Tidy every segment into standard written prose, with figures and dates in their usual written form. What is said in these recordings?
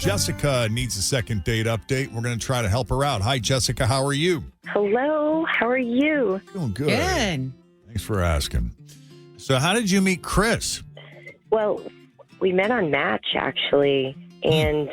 Jessica needs a second date update. We're going to try to help her out. Hi, Jessica. How are you? Hello. How are you? Doing good. Good. Thanks for asking. So how did you meet Chris? Well, we met on Match, actually, and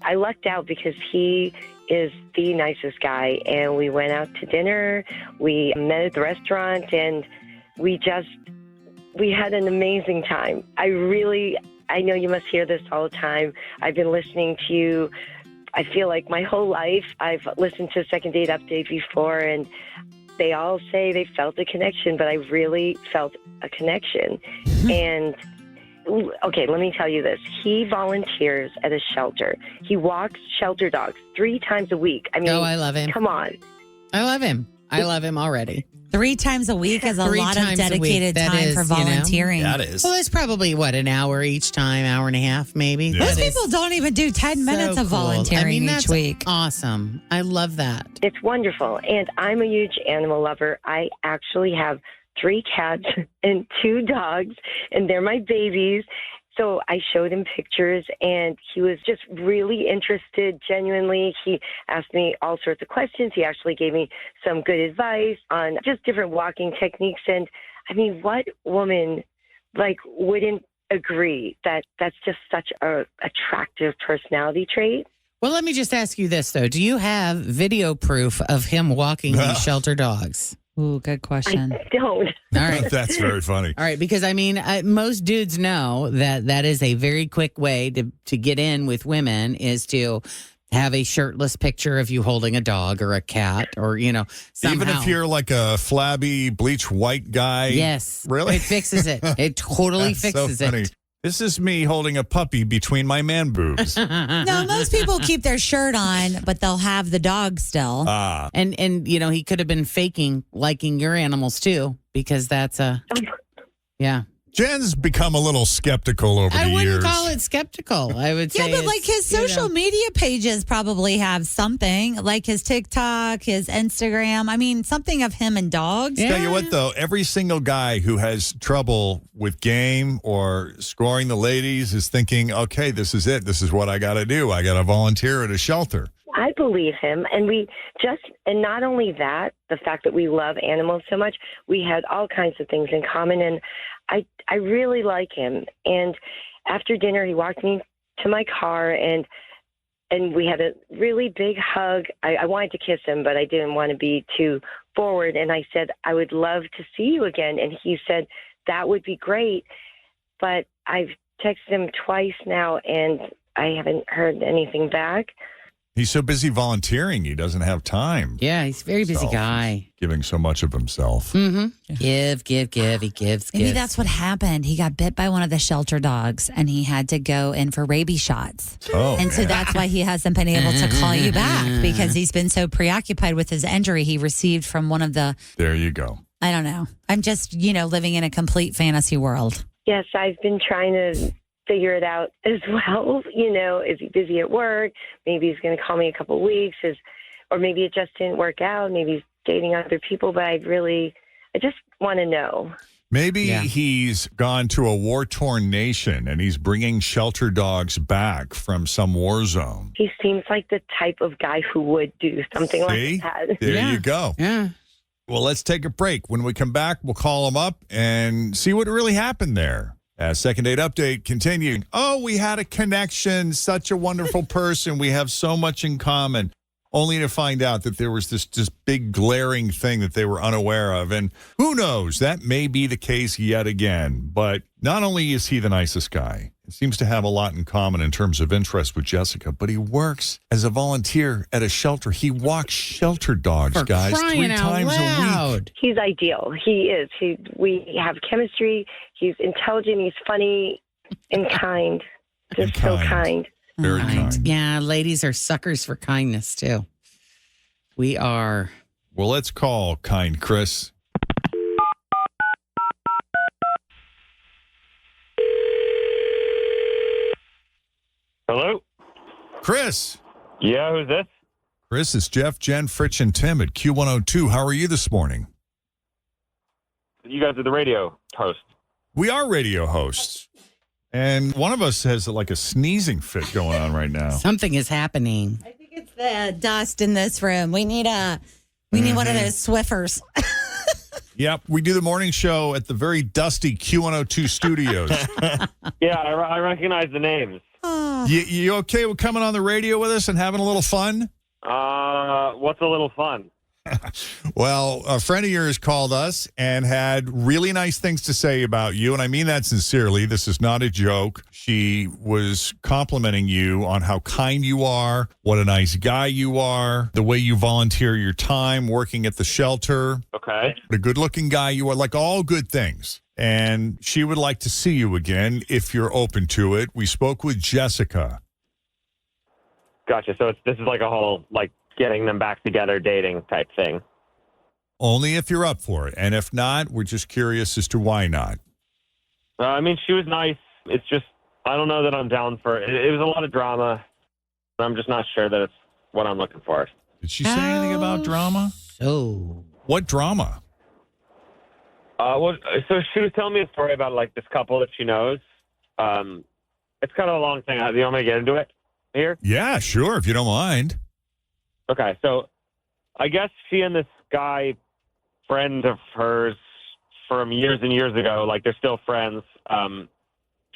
I lucked out because he is the nicest guy, and we went out to dinner. We met at the restaurant, and we had an amazing time. I know you must hear this all the time. I've been listening to you, I feel like my whole life. I've listened to Second Date Update before, and they all say they felt a connection, but I really felt a connection. And, okay, let me tell you this. He volunteers at a shelter. He walks shelter dogs 3 times a week. I mean, I love him. Come on. I love him. I love him already. 3 times a week is a 3 lot of times a dedicated week. That time is, for volunteering. That is. Well, it's probably, an hour each time, hour and a half, maybe. Yeah. Most That is people don't even do 10 minutes so of cool. volunteering that's each week. Awesome. I love that. It's wonderful. And I'm a huge animal lover. I actually have 3 cats and 2 dogs, and they're my babies. So I showed him pictures, and he was just really interested, genuinely. He asked me all sorts of questions. He actually gave me some good advice on just different walking techniques. And, I mean, what woman, wouldn't agree that that's just such a attractive personality trait? Well, let me just ask you this, though. Do you have video proof of him walking these shelter dogs? Ooh, good question. I don't. All right. That's very funny. All right, because most dudes know that is a very quick way to get in with women is to have a shirtless picture of you holding a dog or a cat or, somehow. Even if you're like a flabby, bleach white guy. Yes. Really? It fixes it. It totally That's fixes so funny. it. This is me holding a puppy between my man boobs. No, most people keep their shirt on, but they'll have the dog still. And he could have been faking liking your animals too, because that's yeah. Jen's become a little skeptical over the I wouldn't years. call it skeptical. I would say Yeah, but his social media pages probably have something, like his TikTok, his Instagram. I mean, something of him and dogs. Yeah. Tell you what, though, every single guy who has trouble with game or scoring the ladies is thinking, okay, this is it. This is what I got to do. I got to volunteer at a shelter. I believe him. And and not only that, the fact that we love animals so much, we had all kinds of things in common. And I really like him. And after dinner, he walked me to my car and we had a really big hug. I wanted to kiss him, but I didn't want to be too forward. And I said, I would love to see you again. And he said, that would be great. But I've texted him twice now and I haven't heard anything back. He's so busy volunteering, he doesn't have time. Yeah, he's a very busy guy. Giving so much of himself. Mm-hmm. Give. He gives. Maybe that's what happened. He got bit by one of the shelter dogs and he had to go in for rabies shots. Oh, And so that's why he hasn't been able to call you back, because he's been so preoccupied with his injury he received from one of the, there you go. I don't know. I'm just, living in a complete fantasy world. Yes, I've been trying to figure it out as well. Is he busy at work? Maybe he's going to call me a couple of weeks, or maybe it just didn't work out. Maybe he's dating other people, but I just want to know. Maybe he's gone to a war-torn nation and he's bringing shelter dogs back from some war zone. He seems like the type of guy who would do something like that. There you go. Yeah. Well, let's take a break. When we come back, we'll call him up and see what really happened there. As Second Date Update continuing. Oh, we had a connection. Such a wonderful person. We have so much in common. Only to find out that there was this big glaring thing that they were unaware of. And who knows, that may be the case yet again. But not only is he the nicest guy, he seems to have a lot in common in terms of interest with Jessica, but he works as a volunteer at a shelter. He walks shelter dogs, For guys, 3 crying out times a week. loud. He's ideal. He is. We have chemistry. He's intelligent. He's funny and kind. Just so kind. Very kind. Yeah, ladies are suckers for kindness, too. We are. Well, let's call kind Chris. Hello? Chris. Yeah, who's this? Chris, it's Jeff, Jen, Fritch, and Tim at Q102. How are you this morning? You guys are the radio host. We are radio hosts. And one of us has like a sneezing fit going on right now. Something is happening. I think it's the dust in this room. We need one of those Swiffers. Yep, we do the morning show at the very dusty Q102 studios. Yeah, I recognize the names. You okay with coming on the radio with us and having a little fun? What's a little fun? Well, a friend of yours called us and had really nice things to say about you, and I mean that sincerely. This is not a joke. She was complimenting you on how kind you are, what a nice guy you are, the way you volunteer your time working at the shelter, Okay. what a good-looking guy you are, like all good things. And she would like to see you again if you're open to it. We spoke with Jessica. Gotcha. So this is like a whole, like, getting them back together, dating type thing. Only if you're up for it. And if not, we're just curious as to why not. I mean, she was nice. It's just, I don't know that I'm down for it. It was a lot of drama. I'm just not sure that it's what I'm looking for. Did she say anything about drama? So, What drama? So she was telling me a story about, like, this couple that she knows. It's kind of a long thing. Do you want me to get into it here? Yeah, sure, if you don't mind. Okay, so I guess she and this guy, friend of hers from years and years ago, like they're still friends.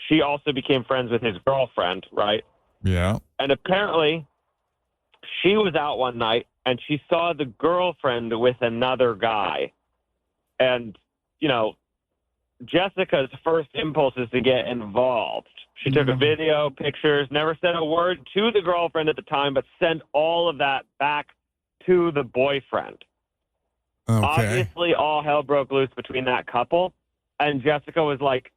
She also became friends with his girlfriend, right? Yeah. And apparently she was out one night and she saw the girlfriend with another guy. And, you know, Jessica's first impulse is to get involved. She took a video, pictures, never said a word to the girlfriend at the time, but sent all of that back to the boyfriend. Okay. Obviously, all hell broke loose between that couple. And Jessica was like,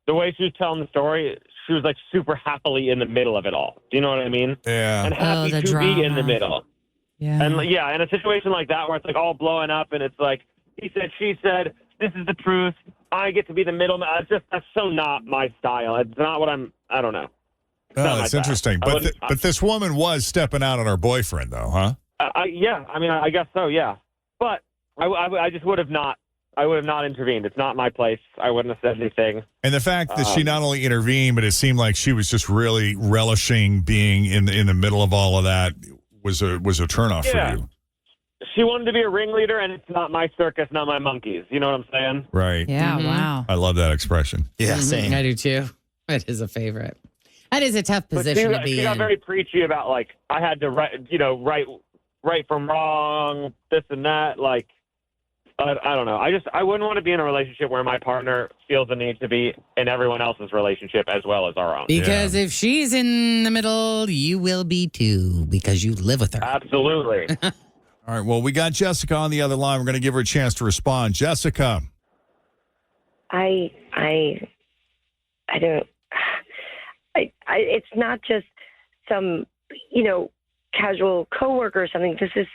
the way she was telling the story, she was like super happily in the middle of it all. Do you know what I mean? Yeah. And happy the to drama. be in the middle. Yeah. And yeah, in a situation like that where it's like all blowing up and it's like, he said, she said, this is the truth. I get to be the middleman. That's so not my style. It's not what I don't know. Oh, not that's my interesting. style. But this woman was stepping out on her boyfriend, though, huh? Yeah, I mean, I guess so, yeah. But I just would have not intervened. It's not my place. I wouldn't have said anything. And the fact that she not only intervened, but it seemed like she was just really relishing being in the middle of all of that was a turnoff Yeah. for you. She wanted to be a ringleader, and it's not my circus, not my monkeys. You know what I'm saying? Right. Yeah, wow. I love that expression. Yeah, same. I do too. It is a favorite. That is a tough But position to be she got in. very preachy about, like, I had to right from wrong, this and that. Like, I don't know. I wouldn't want to be in a relationship where my partner feels the need to be in everyone else's relationship as well as our own. Because if she's in the middle, you will be too, because you live with her. Absolutely. All right. Well, we got Jessica on the other line. We're going to give her a chance to respond. Jessica. I don't. It's not just some, casual coworker or something. This is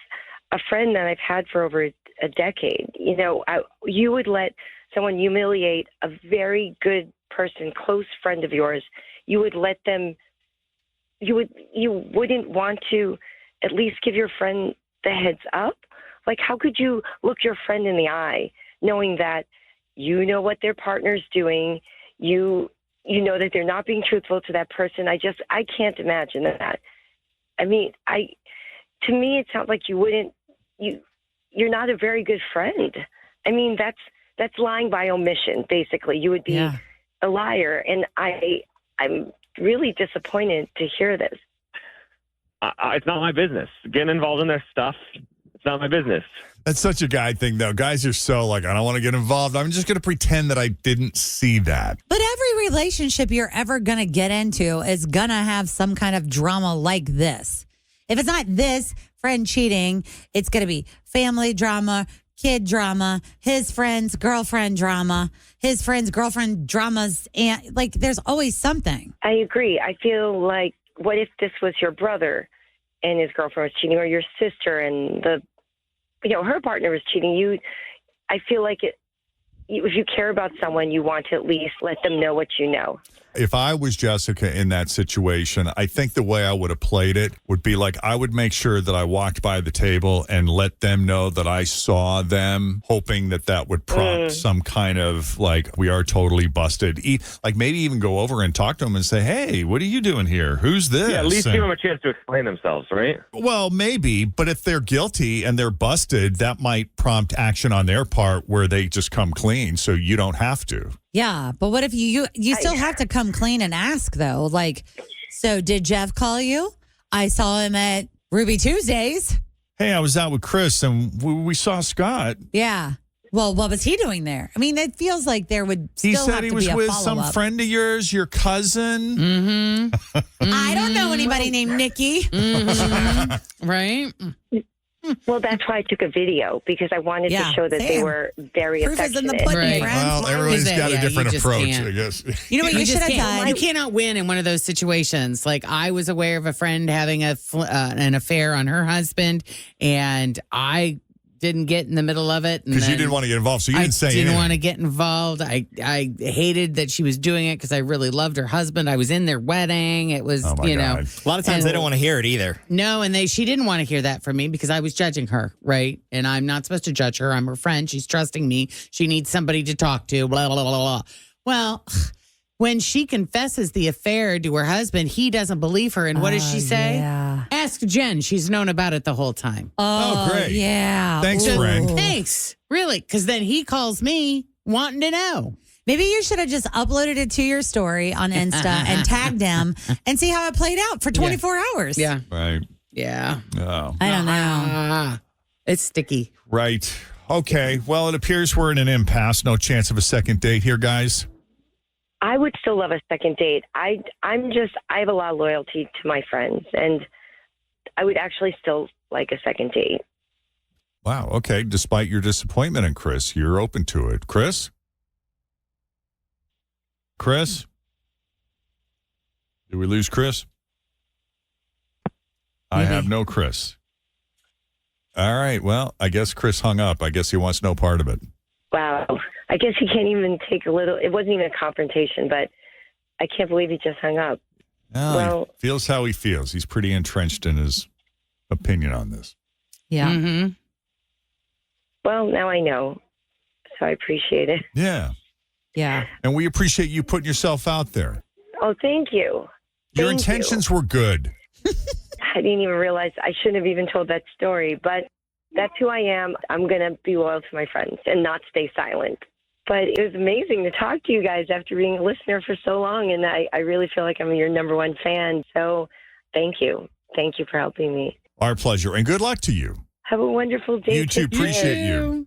a friend that I've had for over a decade. You would let someone humiliate a very good person, close friend of yours. You would let them. You wouldn't want to at least give your friend the heads up. Like, how could you look your friend in the eye knowing that you know what their partner's doing, you know that they're not being truthful to that person? I can't imagine that. I mean, to me it sounds like you're not a very good friend. I mean, that's lying by omission, basically. You would be a liar, and I'm really disappointed to hear this. It's not my business. Getting involved in their stuff, it's not my business. That's such a guy thing, though. Guys are so like, I don't want to get involved. I'm just going to pretend that I didn't see that. But every relationship you're ever going to get into is going to have some kind of drama like this. If it's not this friend cheating, it's going to be family drama, kid drama, his friend's girlfriend drama, his friend's girlfriend dramas. And like, there's always something. I agree. I feel like, what if this was your brother and his girlfriend was cheating, or your sister and her partner was cheating? I feel like if you care about someone, you want to at least let them know what you know. If I was Jessica in that situation, I think the way I would have played it would be like I would make sure that I walked by the table and let them know that I saw them, hoping that that would prompt some kind of like, we are totally busted. Like maybe even go over and talk to them and say, hey, what are you doing here? Who's this? Yeah, at least give them a chance to explain themselves, right? Well, maybe, but if they're guilty and they're busted, that might prompt action on their part where they just come clean so you don't have to. Yeah, but what if you still have to come clean and ask though? Like, so did Jeff call you? I saw him at Ruby Tuesdays. Hey, I was out with Chris and we saw Scott. Yeah. Well, what was he doing there? I mean, it feels like there would still He have said to he was be a with some follow-up. friend of yours, your cousin. Mm-hmm. I don't know anybody named Nikki. Right? Well, that's why I took a video, because I wanted to show that they same. were very Proof is in affectionate. the pudding, Right. friends. Well, everybody's Is it? got a Yeah, you different just approach, can't. I guess. You know what you should just have can't- done? You cannot win in one of those situations. Like I was aware of a friend having an affair on her husband, and I didn't get in the middle of it. Because you didn't want to get involved, so you didn't say I didn't anything. want to get involved. I hated that she was doing it because I really loved her husband. I was in their wedding. It was, Oh, my you know. God. A lot of times they don't want to hear it either. No, and she didn't want to hear that from me because I was judging her, right? And I'm not supposed to judge her. I'm her friend. She's trusting me. She needs somebody to talk to, blah, blah, blah, blah. Well, when she confesses the affair to her husband, he doesn't believe her. And what does she say? Yeah. Ask Jen. She's known about it the whole time. Oh, great. Yeah. Thanks, Ooh. friend. Thanks. Really? Because then he calls me wanting to know. Maybe you should have just uploaded it to your story on Insta and tagged them and see how it played out for 24 hours. Yeah. Right. Yeah. Oh. I don't know. Ah, it's sticky. Right. Okay. Well, it appears we're in an impasse. No chance of a second date here, guys. I would still love a second date. I have a lot of loyalty to my friends, and I would actually still like a second date. Wow. Okay. Despite your disappointment in Chris, you're open to it. Chris? Chris? Did we lose Chris? I Maybe. have no Chris. All right. Well, I guess Chris hung up. I guess he wants no part of it. Wow. I guess he can't even take a little. It wasn't even a confrontation, but I can't believe he just hung up. Well, he feels how he feels. He's pretty entrenched in his opinion on this. Yeah. Mm-hmm. Well, now I know, so I appreciate it. Yeah. Yeah. And we appreciate you putting yourself out there. Oh, thank you. Your Thank intentions were good. I didn't even realize I shouldn't have even told that story, but that's who I am. I'm going to be loyal to my friends and not stay silent. But it was amazing to talk to you guys after being a listener for so long, and I really feel like I'm your number one fan. So thank you. Thank you for helping me. Our pleasure. And good luck to you. Have a wonderful day. You too. Take care. Appreciate you.